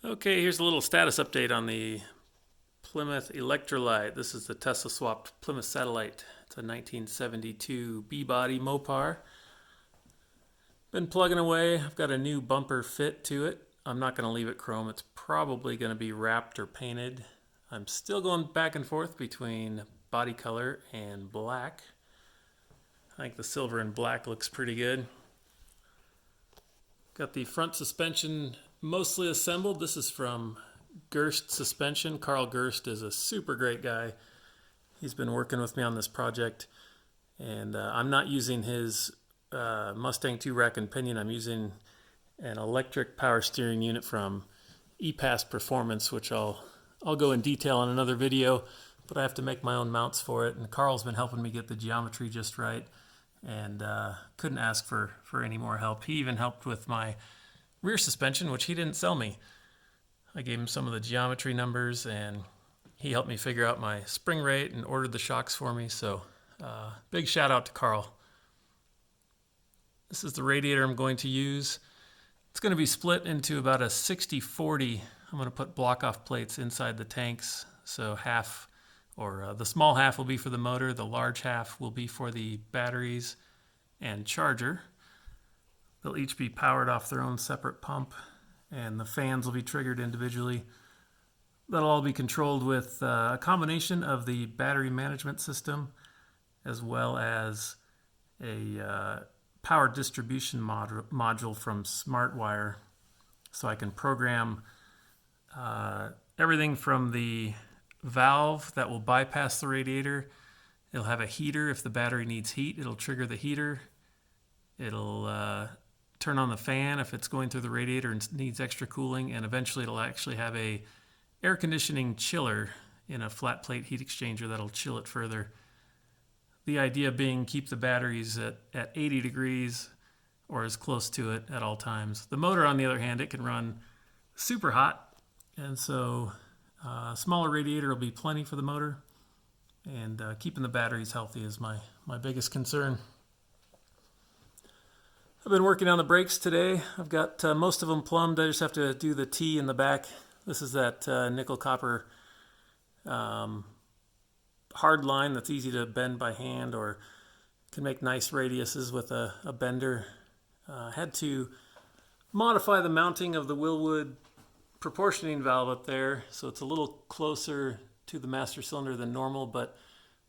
Okay, here's a little status update on the Plymouth Electrollite. This is the Tesla Swap Plymouth Satellite. It's a 1972 B-body Mopar. Been plugging away. I've got a new bumper fit to it. I'm not going to leave it chrome. It's probably going to be wrapped or painted. I'm still going back and forth between body color and black. I think the silver and black looks pretty good. Got the front suspension mostly assembled. This is from Gerst Suspension. Carl Gerst is a super great guy. He's been working with me on this project, and I'm not using his Mustang 2 rack and pinion. I'm using an electric power steering unit from ePass Performance, which I'll go in detail in another video, but I have to make my own mounts for it, and Carl's been helping me get the geometry just right, and couldn't ask for any more help. He even helped with my rear suspension, which he didn't sell me. I gave him some of the geometry numbers, and he helped me figure out my spring rate and ordered the shocks for me, so big shout out to Carl. This is the radiator I'm going to use. It's going to be split into about a 60-40. I'm going to put block-off plates inside the tanks, so half, or the small half will be for the motor, the large half will be for the batteries and charger. They'll each be powered off their own separate pump, and the fans will be triggered individually. That'll all be controlled with a combination of the battery management system as well as a power distribution module from SmartWire, so I can program everything from the valve that will bypass the radiator. It'll have a heater. If the battery needs heat, it'll trigger the heater. It'll turn on the fan if it's going through the radiator and needs extra cooling, and eventually it'll actually have a air conditioning chiller in a flat plate heat exchanger that'll chill it further. The idea being keep the batteries at 80 degrees or as close to it at all times. The motor, on the other hand, it can run super hot, and so a smaller radiator will be plenty for the motor, and keeping the batteries healthy is my biggest concern. I've been working on the brakes today. I've got most of them plumbed. I just have to do the T in the back. This is that nickel copper hard line that's easy to bend by hand, or can make nice radiuses with a bender. Had to modify the mounting of the Willwood proportioning valve up there, so it's a little closer to the master cylinder than normal, but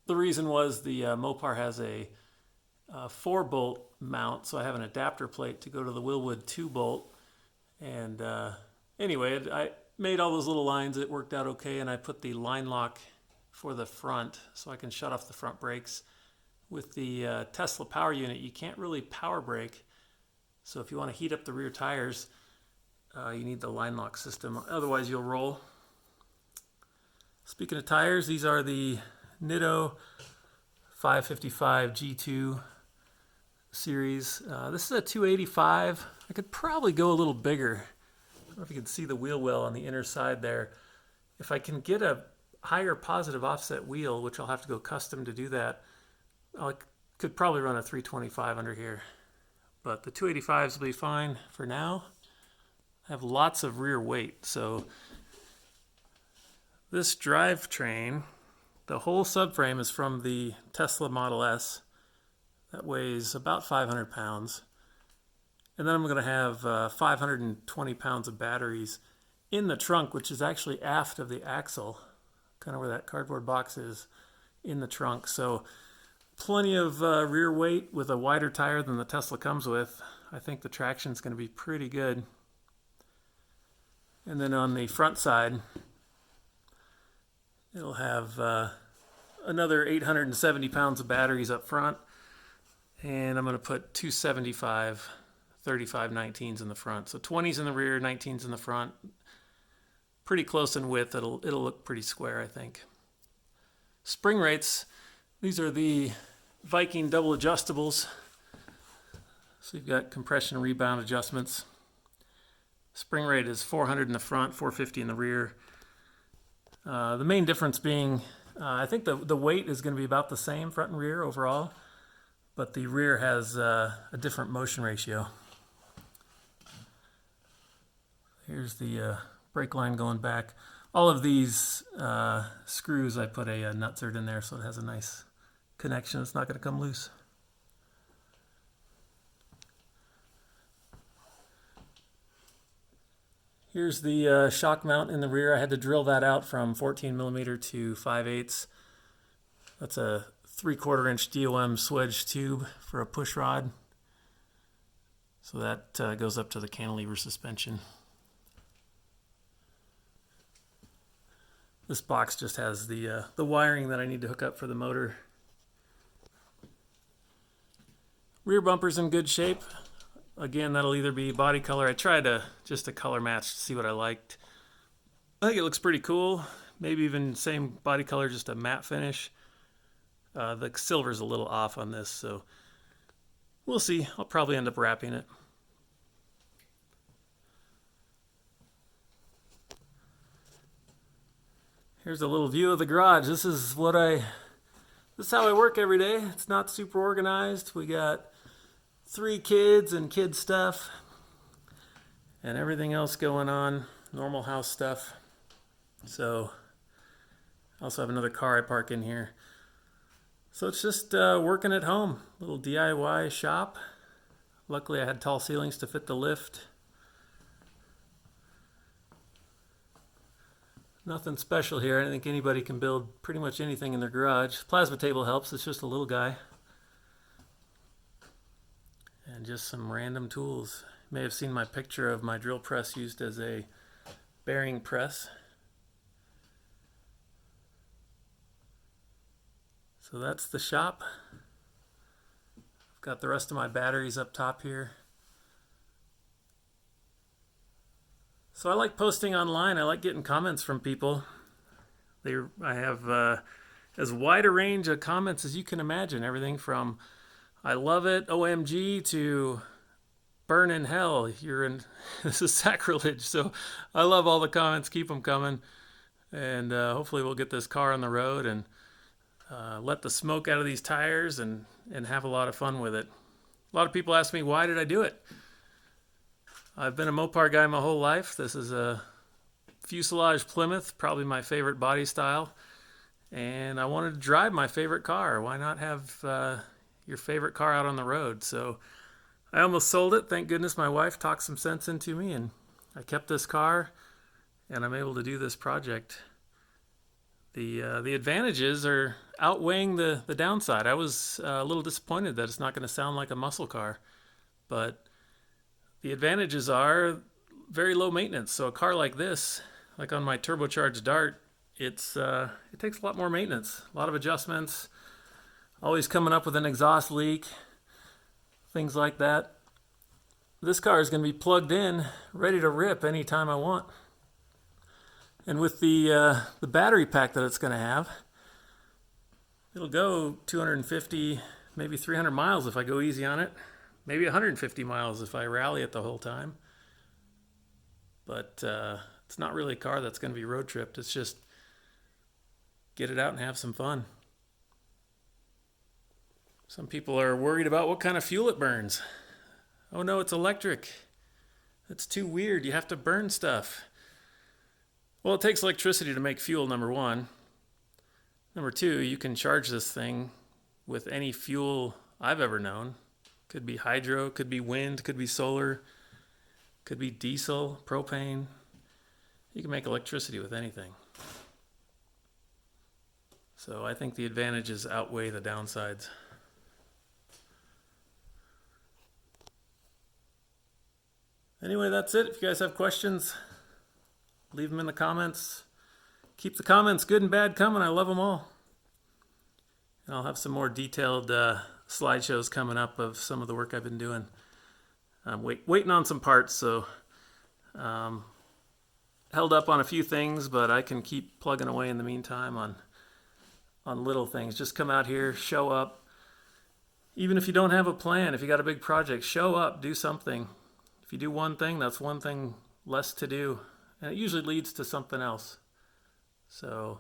the reason was the Mopar has a 4-bolt mount, so I have an adapter plate to go to the Willwood 2-bolt, and anyway, I made all those little lines. It worked out okay, and I put the line lock for the front so I can shut off the front brakes. With the Tesla power unit, you can't really power brake, so if you want to heat up the rear tires, you need the line lock system, otherwise you'll roll. Speaking of tires, these are the Nitto 555 G2 series. This is a 285. I could probably go a little bigger. I don't know if you can see the wheel well on the inner side there. If I can get a higher positive offset wheel, which I'll have to go custom to do that, I could probably run a 325 under here. But the 285s will be fine for now. I have lots of rear weight, so this drivetrain, the whole subframe is from the Tesla Model S. That weighs about 500 pounds. And then I'm going to have 520 pounds of batteries in the trunk, which is actually aft of the axle, kind of where that cardboard box is in the trunk. So plenty of rear weight with a wider tire than the Tesla comes with. I think the traction is going to be pretty good. And then on the front side, it'll have another 870 pounds of batteries up front, and I'm going to put 275 35 19s in the front. So 20s in the rear, 19s in the front. Pretty close in width. It'll look pretty square, I think. Spring rates, these are the Viking double adjustables. So you've got compression rebound adjustments. Spring rate is 400 in the front, 450 in the rear. The main difference being, I think the weight is going to be about the same front and rear overall, but the rear has a different motion ratio. Here's the brake line going back. All of these screws, I put a nutsert in there so it has a nice connection. It's not going to come loose. Here's the shock mount in the rear. I had to drill that out from 14mm to 5/8. That's a 3/4 inch DOM swedge tube for a push rod. So that goes up to the cantilever suspension. This box just has the wiring that I need to hook up for the motor. Rear bumper's in good shape. Again, that'll either be body color. I tried just a color match to see what I liked. I think it looks pretty cool. Maybe even same body color, just a matte finish. The silver's a little off on this, so we'll see. I'll probably end up wrapping it. Here's a little view of the garage. This is how I work every day. It's not super organized. We got 3 kids and kid stuff and everything else going on, normal house stuff. So I also have another car I park in here. So it's just working at home, little DIY shop. Luckily I had tall ceilings to fit the lift. Nothing special here. I don't think anybody can build pretty much anything in their garage. Plasma table helps. It's just a little guy. And just some random tools. You may have seen my picture of my drill press used as a bearing press. So that's the shop. I've got the rest of my batteries up top here. So I like posting online. I like getting comments from people. I have as wide a range of comments as you can imagine. Everything from I love it, OMG, to burn in hell. This is sacrilege. So I love all the comments. Keep them coming. And hopefully we'll get this car on the road and let the smoke out of these tires and have a lot of fun with it. A lot of people ask me, why did I do it? I've been a Mopar guy my whole life. This is a fuselage Plymouth, probably my favorite body style. And I wanted to drive my favorite car. Why not have your favorite car out on the road? So I almost sold it. Thank goodness my wife talked some sense into me, and I kept this car, and I'm able to do this project. The advantages are outweighing the downside. I was a little disappointed that it's not going to sound like a muscle car, but the advantages are very low maintenance. So a car like this, like on my turbocharged Dart, it takes a lot more maintenance, a lot of adjustments, always coming up with an exhaust leak, things like that. This car is going to be plugged in, ready to rip anytime I want. And with the battery pack that it's going to have, it'll go 250, maybe 300 miles if I go easy on it. Maybe 150 miles if I rally it the whole time. But it's not really a car that's going to be road tripped. It's just get it out and have some fun. Some people are worried about what kind of fuel it burns. Oh no, it's electric. That's too weird. You have to burn stuff. Well, it takes electricity to make fuel, number one. Number two, you can charge this thing with any fuel I've ever known. Could be hydro, could be wind, could be solar, could be diesel, propane. You can make electricity with anything. So I think the advantages outweigh the downsides. Anyway, that's it. If you guys have questions, leave them in the comments. Keep the comments good and bad coming. I love them all. And I'll have some more detailed slideshows coming up of some of the work I've been doing. I'm waiting on some parts, so held up on a few things, but I can keep plugging away in the meantime on little things. Just come out here, show up. Even if you don't have a plan, if you got a big project, show up, do something. If you do one thing, that's one thing less to do, and it usually leads to something else. So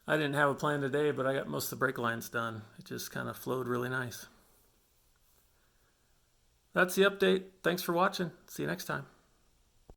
I didn't have a plan today, but I got most of the brake lines done. It just kind of flowed really nice. That's the update. Thanks for watching. See you next time.